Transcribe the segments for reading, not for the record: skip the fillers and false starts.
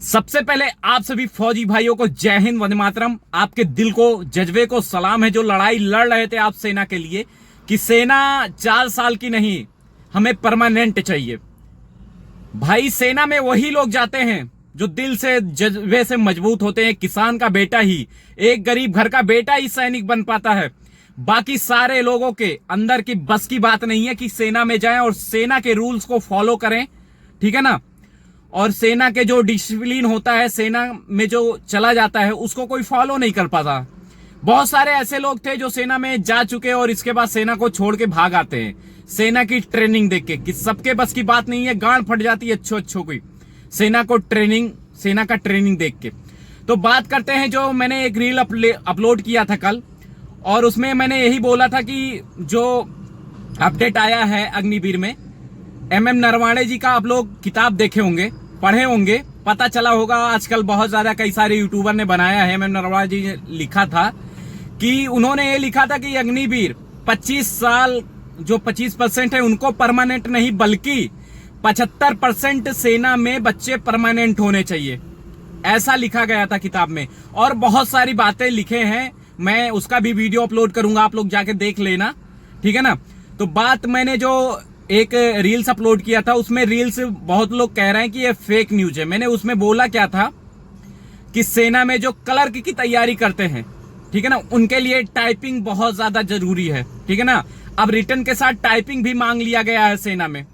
सबसे पहले आप सभी फौजी भाइयों को जय हिंद, वंदे मातरम। आपके दिल को, जज्बे को सलाम है जो लड़ाई लड़ रहे थे आप सेना के लिए, कि सेना 4 साल की नहीं, हमें परमानेंट चाहिए। भाई सेना में वही लोग जाते हैं जो दिल से, जज्बे से मजबूत होते हैं। किसान का बेटा ही, एक गरीब घर का बेटा ही सैनिक बन पाता है। बाकी सारे लोगों के अंदर की बस की बात नहीं है कि सेना में जाएं और सेना के रूल्स को फॉलो करें, ठीक है ना। और सेना के जो डिसिप्लिन होता है, सेना में जो चला जाता है, उसको कोई फॉलो नहीं कर पाता। बहुत सारे ऐसे लोग थे जो सेना में जा चुके और इसके बाद सेना को छोड़ के भाग आते हैं सेना की ट्रेनिंग देख के, कि सबके बस की बात नहीं है, गांड फट जाती है अच्छो की सेना को ट्रेनिंग, सेना का ट्रेनिंग देख के। तो बात करते हैं, जो मैंने एक रील अपलोड किया था कल, और उसमें मैंने यही बोला था कि जो अपडेट आया है अग्निवीर में, MM नरवाणे जी का आप लोग किताब देखे होंगे, पढ़े होंगे, पता चला होगा। आजकल बहुत ज्यादा कई सारे यूट्यूबर ने बनाया है। MM नरवाणे जी ने लिखा था कि उन्होंने ये लिखा था कि अग्निवीर 25 साल जो 25% है उनको परमानेंट नहीं, बल्कि 75% सेना में बच्चे परमानेंट होने चाहिए, ऐसा लिखा गया था किताब में। और बहुत सारी बातें लिखे हैं, मैं उसका भी वीडियो अपलोड करूंगा, आप लोग जाके देख लेना, ठीक है ना। तो बात मैंने जो एक रील्स अपलोड किया था, उसमें रील्स बहुत लोग कह रहे हैं कि ये फेक न्यूज है। मैंने उसमें बोला क्या था कि सेना में जो क्लर्क की तैयारी करते हैं, ठीक है ना, उनके लिए टाइपिंग बहुत ज्यादा जरूरी है, ठीक है ना। अब रिटर्न के साथ टाइपिंग भी मांग लिया गया है सेना में।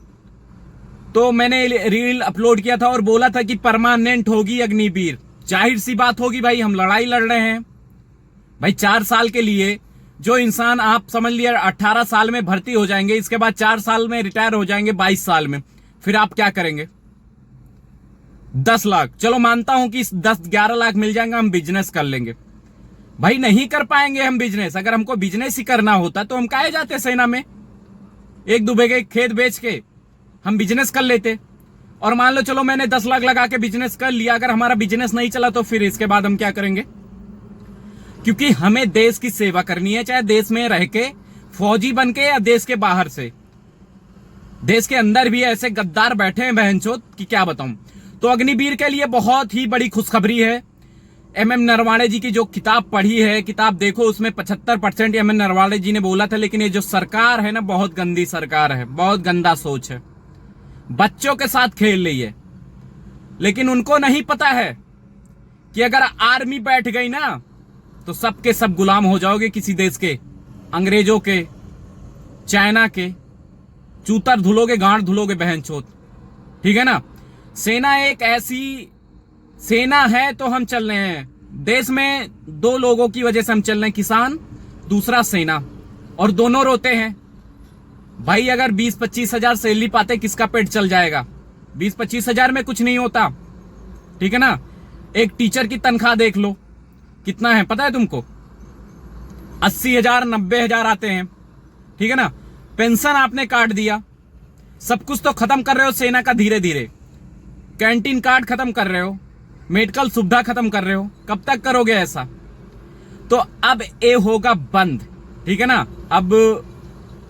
तो मैंने रील अपलोड किया था और बोला था कि परमानेंट होगी अग्निवीर। जाहिर सी बात होगी भाई, हम लड़ाई लड़ रहे हैं भाई 4 साल के लिए। जो इंसान, आप समझ लिया 18 साल में भर्ती हो जाएंगे, इसके बाद 4 साल में रिटायर हो जाएंगे, 22 साल में, फिर आप क्या करेंगे? 10 लाख, चलो मानता हूं कि 10-11 लाख मिल जाएंगे, हम बिजनेस कर लेंगे। भाई नहीं कर पाएंगे हम बिजनेस। अगर हमको बिजनेस ही करना होता तो हम काहे जाते सेना में? 1-2 बीघे खेत बेच के हम बिजनेस कर लेते। और मान लो चलो मैंने 10 लाख लगा के बिजनेस कर लिया, अगर हमारा बिजनेस नहीं चला तो फिर इसके बाद हम क्या करेंगे? क्योंकि हमें देश की सेवा करनी है, चाहे देश में रह के, फौजी बन के, या देश के बाहर से। देश के अंदर भी ऐसे गद्दार बैठे हैं बहनचोद कि क्या बताऊं। तो अग्निवीर के लिए बहुत ही बड़ी खुशखबरी है। MM नरवाणे जी की जो किताब पढ़ी है, किताब देखो, उसमें 75% MM नरवाणे जी ने बोला था। लेकिन ये जो सरकार है ना, बहुत गंदी सरकार है, बहुत गंदा सोच है, बच्चों के साथ खेल रही है। लेकिन उनको नहीं पता है कि अगर आर्मी बैठ गई ना तो सबके सब गुलाम हो जाओगे किसी देश के, अंग्रेजों के, चाइना के। चूतर धुलोगे, गांड धुलोगे बहनचोद, ठीक है ना। सेना एक ऐसी सेना है तो हम चल रहे हैं। देश में 2 लोगों की वजह से हम चल रहे हैं, किसान, दूसरा सेना, और दोनों रोते हैं भाई। अगर 20-25 हजार सैलरी पाते, किसका पेट चल जाएगा? 20-25 हजार में कुछ नहीं होता, ठीक है ना। एक टीचर की तनख्वाह देख लो, कितना है पता है तुमको? 80 हजार, 90 हजार आते हैं, ठीक है ना। पेंशन आपने काट दिया, सब कुछ तो खत्म कर रहे हो सेना का धीरे धीरे। कैंटीन कार्ड खत्म कर रहे हो, मेडिकल सुविधा खत्म कर रहे हो, कब तक करोगे ऐसा? तो अब ये होगा बंद, ठीक है ना। अब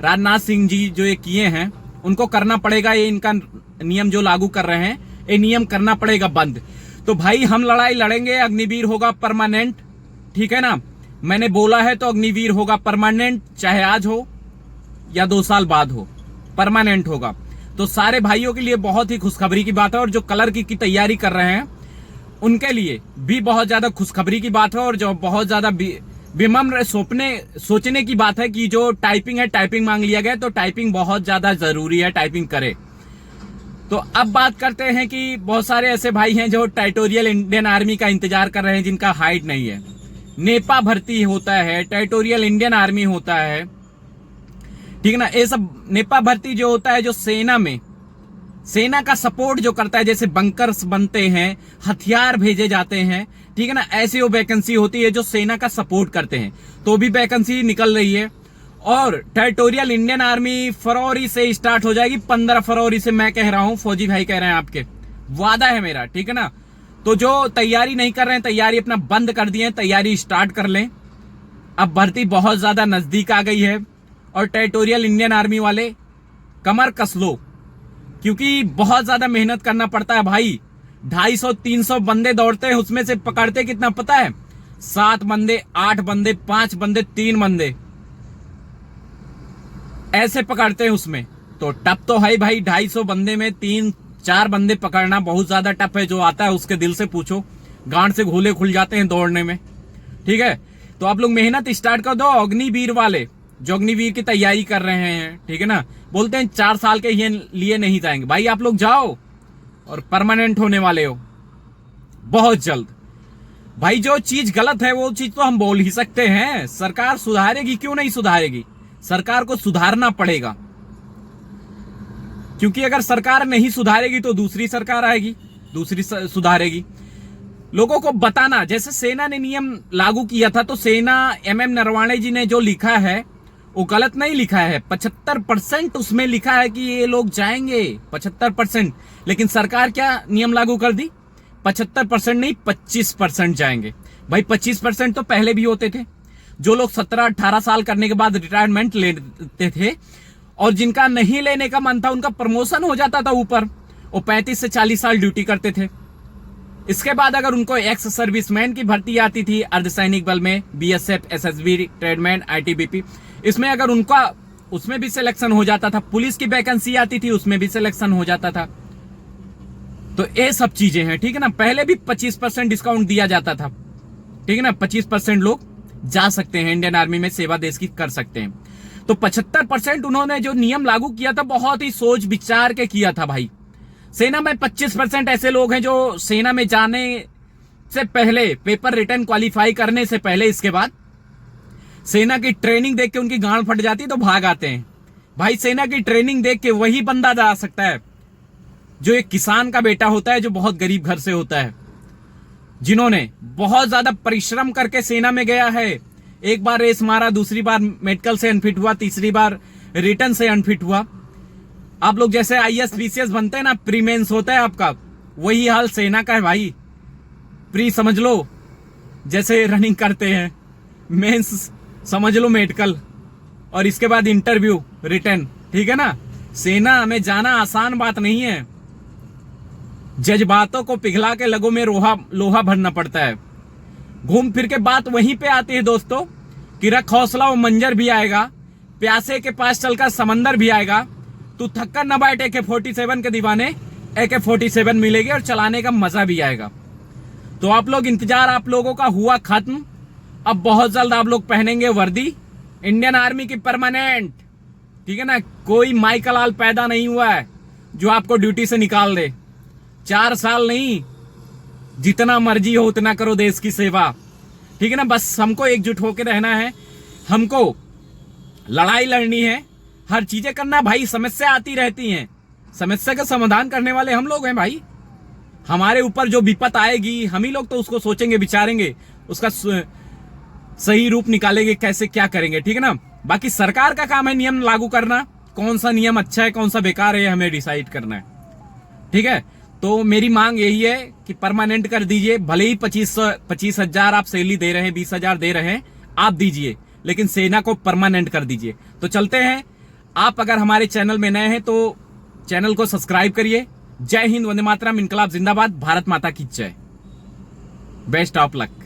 राजनाथ सिंह जी जो ये किए हैं, उनको करना पड़ेगा, ये इनका नियम जो लागू कर रहे हैं, ये नियम करना पड़ेगा बंद। तो भाई हम लड़ाई लड़ेंगे, अग्निवीर होगा परमानेंट, ठीक है ना। मैंने बोला है तो अग्निवीर होगा परमानेंट, चाहे आज हो या 2 साल बाद हो, परमानेंट होगा। तो सारे भाइयों के लिए बहुत ही खुशखबरी की बात है, और जो कलर की तैयारी कर रहे हैं उनके लिए भी बहुत ज्यादा खुशखबरी की बात है। और जो बहुत ज्यादा विनम्र सोचने की बात है कि जो टाइपिंग है, टाइपिंग मांग लिया गया, तो टाइपिंग बहुत ज्यादा जरूरी है, टाइपिंग करे। तो अब बात करते हैं कि बहुत सारे ऐसे भाई हैं जो टेरिटोरियल इंडियन आर्मी का इंतजार कर रहे हैं, जिनका हाइट नहीं है। नेपा भर्ती होता है, टेरिटोरियल इंडियन आर्मी होता है, ठीक है ना। ये सब नेपा भर्ती जो होता है, जो सेना में, सेना का सपोर्ट जो करता है, जैसे बंकर्स बनते हैं, हथियार भेजे जाते हैं, ठीक है ना, ऐसी वो वैकेंसी होती है जो सेना का सपोर्ट करते हैं। तो भी वैकेंसी निकल रही है। और टेरिटोरियल इंडियन आर्मी फरवरी से स्टार्ट हो जाएगी, 15 फरवरी से मैं कह रहा हूं, फौजी भाई कह रहे हैं, आपके वादा है मेरा, ठीक है ना। तो जो तैयारी नहीं कर रहे हैं, तैयारी अपना बंद कर दिए, तैयारी स्टार्ट कर लें। अब भर्ती बहुत ज्यादा नजदीक आ गई है, और टेरिटोरियल इंडियन आर्मी वाले कमर कस लो, क्योंकि बहुत ज्यादा मेहनत करना पड़ता है भाई। 250-300 बंदे दौड़ते हैं, उसमें से पकड़ते कितना पता है? 7 बंदे, 8 बंदे, 5 बंदे, 3 बंदे, ऐसे पकड़ते हैं उसमें। तो टफ तो है भाई, 250 बंदे में 3-4 बंदे पकड़ना बहुत ज्यादा टफ है। जो आता है उसके दिल से पूछो, गांड से घोले खुल जाते हैं दौड़ने में। ठीक है, तो आप लोग मेहनत स्टार्ट कर दो। अग्निवीर वाले जो अग्निवीर की तैयारी कर रहे हैं, ठीक है ना, बोलते हैं 4 साल के लिए नहीं जाएंगे, भाई आप लोग जाओ और परमानेंट होने वाले हो बहुत जल्द। भाई जो चीज गलत है वो चीज तो हम बोल ही सकते हैं। सरकार सुधारेगी, क्यों नहीं सुधारेगी? सरकार को सुधारना पड़ेगा, क्योंकि अगर सरकार नहीं सुधारेगी तो दूसरी सरकार आएगी, दूसरी सुधारेगी। लोगों को बताना, जैसे सेना ने नियम लागू किया था, तो सेना MM नरवाणे जी ने जो लिखा है वो गलत नहीं लिखा है। 75% उसमें लिखा है कि ये लोग जाएंगे, 75%। लेकिन सरकार क्या नियम लागू कर दी? 75% नहीं, 25% जाएंगे। भाई 25% तो पहले भी होते थे। जो लोग 17-18 साल करने के बाद रिटायरमेंट लेते थे और जिनका नहीं लेने का मन था, उनका प्रमोशन हो जाता था ऊपर, वो 35 से 40 साल ड्यूटी करते थे। इसके बाद अगर उनको एक्स सर्विसमैन की भर्ती आती थी अर्धसैनिक बल में, BSF, SSB, ट्रेडमैन, ITBP, इसमें अगर उनका उसमें भी सिलेक्शन हो जाता था। पुलिस की वैकेंसी आती थी, उसमें भी सिलेक्शन हो जाता था। तो ये सब चीजें हैं, ठीक है ना। पहले भी 25% डिस्काउंट दिया जाता था, ठीक है ना। 25% लोग जा सकते हैं इंडियन आर्मी में, सेवा देश की कर सकते हैं। तो 75% उन्होंने जो नियम लागू किया था, बहुत ही सोच विचार के किया था भाई। सेना में 25% ऐसे लोग हैं जो सेना में जाने से पहले, पेपर रिटर्न क्वालिफाई करने से पहले, इसके बाद सेना की ट्रेनिंग देख के उनकी गांड फट जाती है तो भाग आते हैं। भाई सेना की ट्रेनिंग देख के वही बंदा जा सकता है जो एक किसान का बेटा होता है, जो बहुत गरीब घर से होता है, जिन्होंने बहुत ज्यादा परिश्रम करके सेना में गया है। एक बार रेस मारा, दूसरी बार मेडिकल से अनफिट हुआ, तीसरी बार रिटर्न से अनफिट हुआ। आप लोग जैसे IAS BCS बनते हैं ना, प्री मेंस होता है आपका, वही हाल सेना का है भाई। प्री समझ लो जैसे रनिंग करते हैं, मेंस समझ लो मेडिकल, और इसके बाद इंटरव्यू, रिटर्न, ठीक है ना। सेना में जाना आसान बात नहीं है। जज्बातों को पिघला के लगों में लोहा भरना पड़ता है। घूम फिर के बात वहीं पे आती है दोस्तों कि रख हौसला, वो मंजर भी आएगा, प्यासे के पास चलकर समंदर भी आएगा। तू थक्कर न बैठ AK-47 के दीवाने, AK-47 मिलेगी और चलाने का मजा भी आएगा। तो आप लोग, इंतजार आप लोगों का हुआ खत्म। अब बहुत जल्द आप लोग पहनेंगे वर्दी इंडियन आर्मी की परमानेंट, ठीक है ना। कोई माइकल आल पैदा नहीं हुआ है जो आपको ड्यूटी से निकाल दे। 4 साल नहीं, जितना मर्जी हो उतना करो देश की सेवा, ठीक है ना। बस हमको एकजुट होकर रहना है, हमको लड़ाई लड़नी है, हर चीजें करना। भाई समस्या आती रहती हैं, समस्या का समाधान करने वाले हम लोग हैं भाई। हमारे ऊपर जो विपत आएगी, हम ही लोग तो उसको सोचेंगे, विचारेंगे, उसका सही रूप निकालेंगे, कैसे क्या करेंगे, ठीक है ना। बाकी सरकार का काम है नियम लागू करना, कौन सा नियम अच्छा है कौन सा बेकार है हमें डिसाइड करना है, ठीक है। तो मेरी मांग यही है कि परमानेंट कर दीजिए। भले ही 25,000 आप सैलरी दे रहे हैं, 20,000 दे रहे हैं, आप दीजिए, लेकिन सेना को परमानेंट कर दीजिए। तो चलते हैं। आप अगर हमारे चैनल में नए हैं तो चैनल को सब्सक्राइब करिए। जय हिंद, वंदे मातरम, इनकलाब जिंदाबाद, भारत माता की जय। Best of luck.